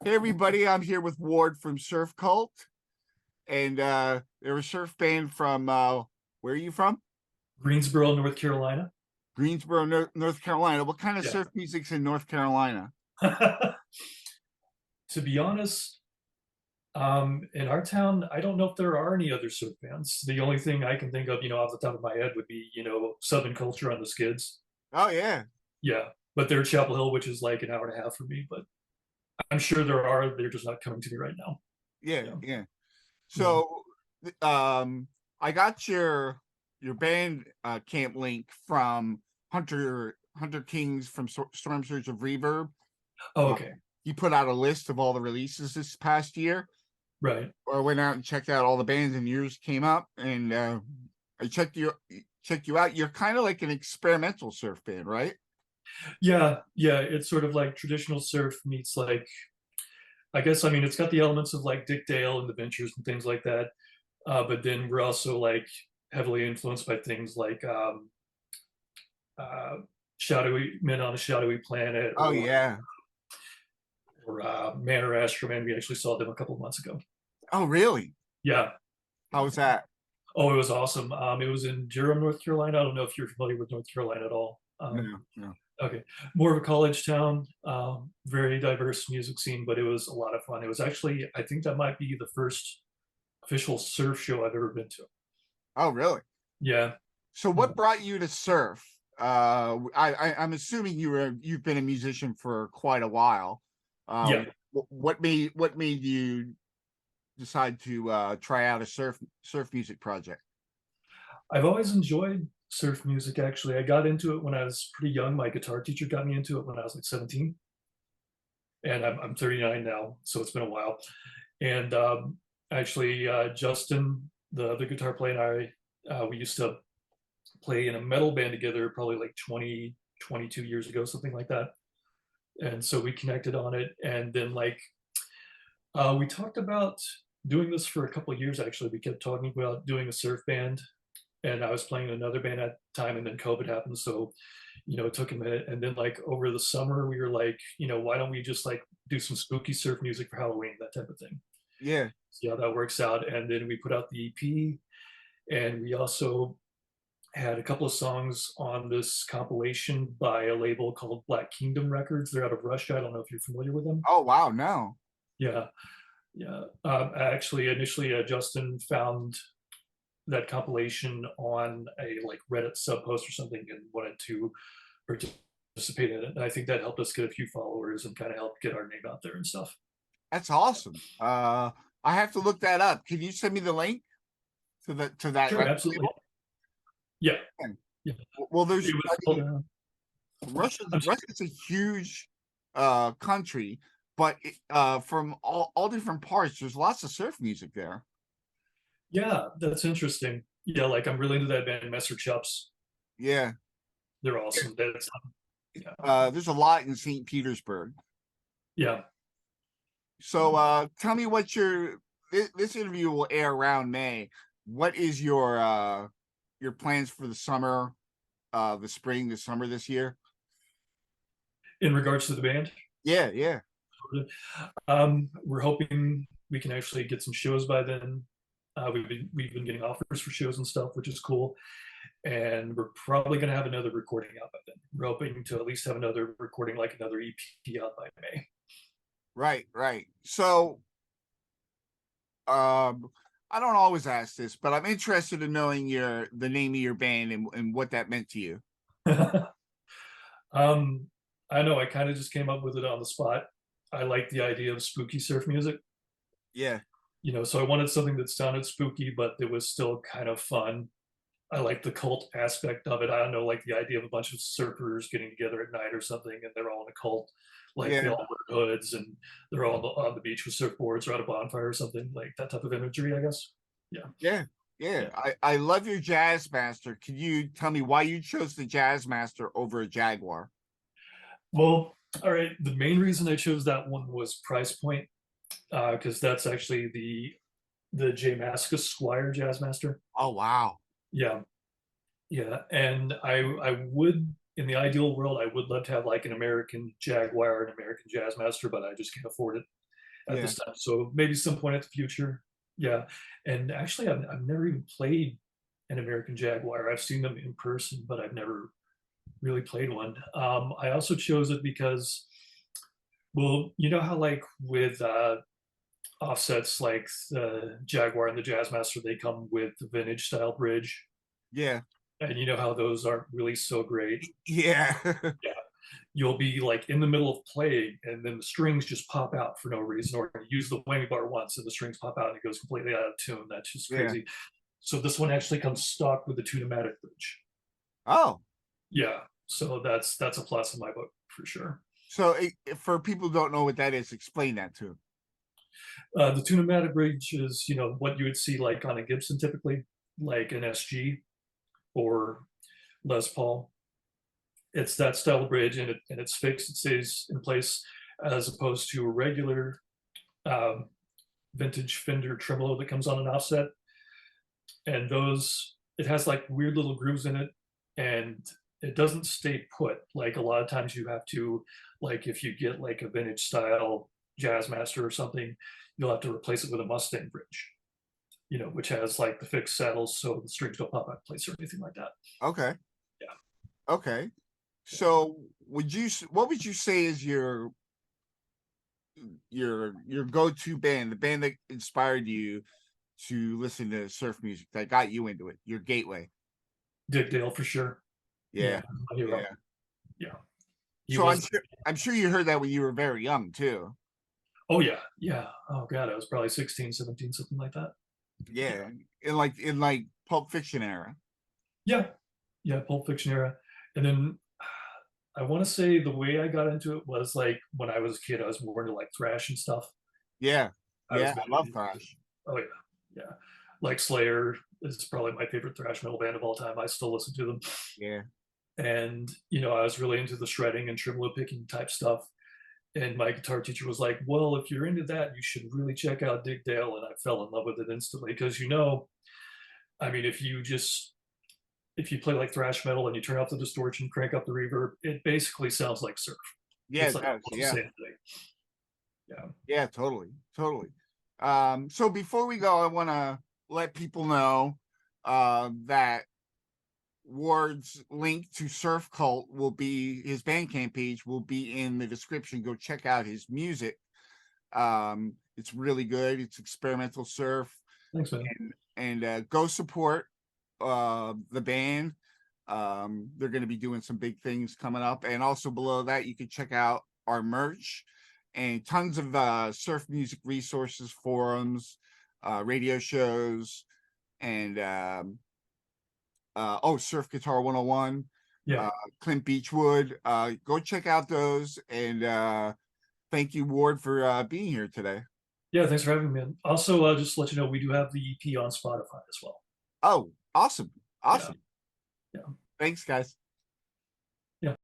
Hey everybody, I'm here with Ward from Surf Cult, and they're a surf band from where are you from? Greensboro, North Carolina. Greensboro, North Carolina. What kind of Yeah. surf music's in North Carolina? To be honest, in our town, I don't know if there are any other surf bands. The only thing I can think of, off the top of my head would be, Southern Culture on the Skids. Oh yeah, Yeah. But they're Chapel Hill, which is like an hour and a half for me, but I'm sure there are. They're just not coming to me right now. yeah, Yeah. yeah. Yeah. So I got your band camp link from Hunter Kings from Storm Surge of Reverb. Oh, Uh, okay. he put out a list of all the releases this past year. Right. Or I went out and checked out all the bands, and yours came up, and I checked you out. You're kind of like an experimental surf band, right? Yeah. Yeah. It's sort of like traditional surf meets like, I guess, I mean, it's got the elements of like Dick Dale and the Ventures and things like that. But then we're also like heavily influenced by things like uh, Shadowy Men on a Shadowy Planet Oh yeah. or Man or Astroman. We actually saw them a couple of months ago. Oh really? Yeah. How was that? Oh, it was awesome. It was in Durham, North Carolina. I don't know if you're familiar with North Carolina at all. No, no. Okay, more of a college town, very diverse music scene, but it was a lot of fun. It was actually, I think that might be the first official surf show I've ever been to. Oh really? Yeah. So Yeah. what brought you to surf? I'm assuming you've been a musician for quite a while. Yeah. What made you decide to try out a surf music project? I've always enjoyed surf music, actually. I got into it when I was pretty young. My guitar teacher got me into it when I was like 17, and I'm 39 now, so it's been a while. And actually, Justin, the guitar player, and we used to play in a metal band together probably like 20, 22 years ago, something like that. And so we connected on it. And then, like, we talked about doing this for a couple of years, actually. We kept talking about doing a surf band, and I was playing in another band at the time, and then COVID happened. So, it took a minute. And then like over the summer, we were like, why don't we just like do some spooky surf music for Halloween, that type of thing. Yeah. See how that works out. And then we put out the EP, and we also had a couple of songs on this compilation by a label called Black Kingdom Records. They're out of Russia. I don't know if you're familiar with them. Oh wow, no. Yeah. Yeah. Actually, initially, Justin found that compilation on a like Reddit sub post or something and wanted to participate in it. And I think that helped us get a few followers and kind of helped get our name out there and stuff. That's awesome. I have to look that up. Can you send me the link to that Sure, record absolutely. label? Yeah. Yeah. Well, there's It I was called, mean, I'm sorry. Russia's a huge country, but from all different parts, there's lots of surf music there. Yeah, that's interesting. Yeah, like I'm really into that band Messer Chops. Yeah. They're awesome. That's yeah. There's a lot in St. Petersburg. Yeah. So tell me what this interview will air around May. What is your plans for the summer, the spring, the summer this year? In regards to the band, Yeah, yeah. we're hoping we can actually get some shows by then. We've been getting offers for shows and stuff, which is cool. And we're probably going to have another recording out by then. We're hoping to at least have another recording, like another EP out by May. Right, right. So I don't always ask this, but I'm interested in knowing the name of your band and what that meant to you. um, I know I kind of just came up with it on the spot. I like the idea of spooky surf music, Yeah, so I wanted something that sounded spooky, but it was still kind of fun. I like the cult aspect of it. I don't know, like the idea of a bunch of surfers getting together at night or something, and they're all in a cult. Like they yeah, all wear hoods and they're all on the beach with surfboards or at a bonfire or something, like that type of imagery, I guess. Yeah. yeah, yeah. Yeah. I love your Jazz Master. Can you tell me why you chose the Jazz Master over a Jaguar? Well, all right. The main reason I chose that one was price point, because that's actually the J Mascis Squire Jazzmaster. Oh wow. Yeah. Yeah. And I would, in the ideal world, I would love to have like an American Jaguar, an American Jazzmaster, but I just can't afford it. at Yeah. this time. So maybe some point in the future. Yeah. And actually, I've never even played an American Jaguar. I've seen them in person, but I've never really played one. I also chose it because, well, you know how like with offsets like the Jaguar and the Jazzmaster, they come with the vintage style bridge, Yeah. and you know how those aren't really so great. Yeah. Yeah, you'll be like in the middle of playing, and then the strings just pop out for no reason, or you use the whammy bar once, and the strings pop out, and it goes completely out of tune. That's just Yeah. crazy. So this one actually comes stock with the Tune-o-matic bridge. Oh, Yeah, so that's a plus in my book for sure. so for people who don't know what that is, explain that to 'em. The Tune-o-matic bridge is, you know, what you would see like on a Gibson typically, like an SG or Les Paul. It's that style bridge, and it's fixed. It stays in place, as opposed to a regular um, vintage Fender tremolo that comes on an offset. And those, it has like weird little grooves in it, and it doesn't stay put. Like a lot of times you have to, like if you get like a vintage style Jazzmaster or something, you'll have to replace it with a Mustang bridge, you know, which has like the fixed saddles so the strings don't pop out of place or anything like that. Okay. Yeah. Okay. So what would you say is your go-to band, the band that inspired you to listen to surf music, that got you into it, your gateway? Dick Dale for sure. Yeah. My hero. Yeah. Yeah. He So was, I'm sure you heard that when you were very young too. oh yeah, yeah. Oh god, I was probably 16, 17, something like that. Yeah. In like Pulp Fiction era. Yeah. Yeah, Pulp Fiction era. And then I want to say the way I got into it was like when I was a kid, I was more into like thrash and stuff. Yeah. I was Yeah. big I love into, thrash. oh yeah, yeah. Like Slayer is probably my favorite thrash metal band of all time. I still listen to them. Yeah. And you know, I was really into the shredding and tremolo picking type stuff. And my guitar teacher was like, "Well, if you're into that, you should really check out Dick Dale." And I fell in love with it instantly because, you know, I mean, if you play like thrash metal and you turn off the distortion, crank up the reverb, it basically sounds like surf. Yeah, It's it like does. the Yeah. same thing. Yeah. Yeah, totally. Totally. So before we go, I want to let people know that Ward's link to Surf Cult will be, his Bandcamp page will be in the description. Go check out his music. It's really good. It's experimental surf, Thanks, man. and go support the band. They're going to be doing some big things coming up, and also below that you can check out our merch and tons of surf music resources, forums, radio shows, and Surf Guitar 101, Yeah. Clint Beechwood. Go check out those, and thank you, Ward, for being here today. Yeah, thanks for having me, man. Also, just to let you know, we do have the EP on Spotify as well. Oh, awesome. Yeah. Awesome. Yeah. Thanks, guys.